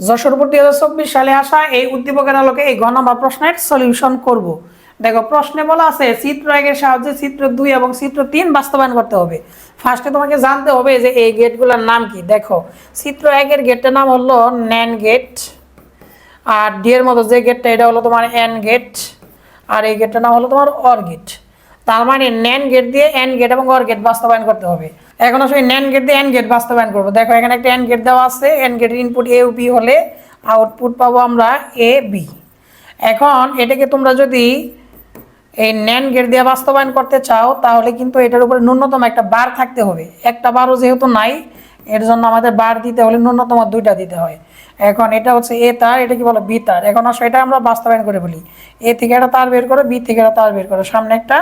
Jessore board 2024 সালে আসা এই উদ্দীপকের আলোকে এই ঘ নম্বর প্রশ্নের সলিউশন করব। দেখো প্রশ্নে বলা আছে চিত্র 1 এর সাহায্যে চিত্র 2 এবং চিত্র 3 বাস্তবায়ন করতে হবে। ফার্স্টে তোমাকে জানতে হবে যে এই গেটগুলোর নাম কি। দেখো চিত্র 1 এর গেটের নাম হলো ন্যান গেট, আর ডি এর মতো যে গেটটা এটা হলো তোমার এন গেট, আর এই গেটটার নাম হলো তোমার অর গেট। তার মানে ন্যান গেট দিয়ে এন গেট এবং অর গেট বাস্তবায়ন করতে হবে। এখন আসলে ন্যান গেট দিয়ে এন গেট বাস্তবায়ন করবো। দেখো এখানে একটা এন গেট দেওয়া আছে, এন গেটের ইনপুট এ ও বি হলে আউটপুট পাবো আমরা এ বি। এখন এটাকে তোমরা যদি এই ন্যান গেট দিয়ে বাস্তবায়ন করতে চাও তাহলে কিন্তু এটার উপরে ন্যূনতম একটা বার থাকতে হবে। একটা বারও যেহেতু নাই, এর জন্য আমাদের বার দিতে হলে ন্যূনতম 2টা দিতে হয়। এখন এটা হচ্ছে এ তার, এটা কি বলো বি তার। এখন আসলে এটা আমরা বাস্তবায়ন করে বলি, এ থেকে একটা তার বের করো, বি থেকে একটা তার বের করো, সামনে একটা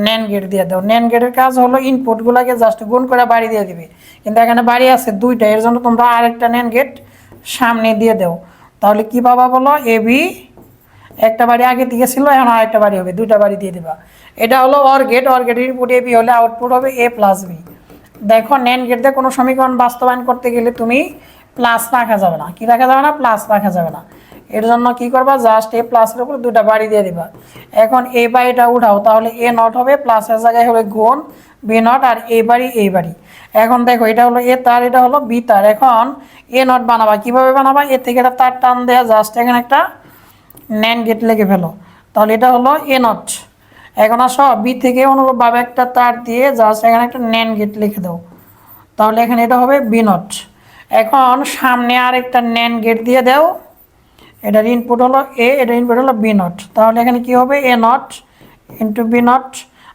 ন্যান গেট দিয়ে দাও। ন্যান গেটের কাজ হলো ইনপুটগুলোকে জাস্ট গুণ করে বাড়ি দিয়ে দিবে, কিন্তু এখানে বাড়ি আছে 2টা, এর জন্য তোমরা আরেকটা ন্যান গেট সামনে দিয়ে দাও। তাহলে কি পাবা বলো, এ বি একটা বাড়ি আগে থেকে ছিল, এখন আরেকটা বাড়ি হবে, 2টা বাড়ি দিয়ে দেবা। এটা হলো অর গেট, অর গেটের ইনপুট এ বি হলে আউটপুট হবে এ প্লাস বি। দেখো ন্যান গেট দিয়ে কোনো সমীকরণ বাস্তবায়ন করতে গেলে তুমি প্লাস রাখা যাবে না। কি রাখা যাবে না? প্লাস রাখা যাবে না। এর জন্য কি করবা, জাস্ট এ প্লাসের উপর 2টা বাড়ি দিয়ে দিবা। এখন এ বাড়িটা উঠাও, তাহলে এ নট হবে, প্লাসের জায়গায় হবে গুণ বি নট, আর এ বাড়ি এই বাড়ি। এখন দেখো এটা হলো এ তার, এটা হলো বি তার। এখন এ নট বানাবা, কিভাবে বানাবা, এ থেকে একটা তার টান দেয়া, জাস্ট এখানে একটা ন্যান গেট লিখে ফেলো, তাহলে এটা হলো এ নট। এখন আসো বি থেকে অনুরূপভাবে একটা তার দিয়ে জাস্ট এখানে একটা ন্যান গেট লিখে দাও, তাহলে এখানে এটা হবে বি নট। এখন সামনে আর একটা ন্যান গেট দিয়ে দাও, এটার ইনপুট হলো এ, এটার ইনপুট হলো বি নট, তাহলে এখানে কি হবে এ নট ইন্টু বি নট।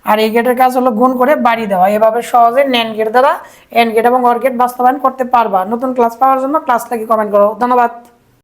আর এই গেটের কাজ হলো গুণ করে বাড়ি দেওয়া। এভাবে সহজে ন্যান গেট দ্বারা এন গেট এবং অর গেট বাস্তবায়ন করতে পারবা। নতুন ক্লাস পাওয়ার জন্য ক্লাস লাগি কমেন্ট করো। ধন্যবাদ।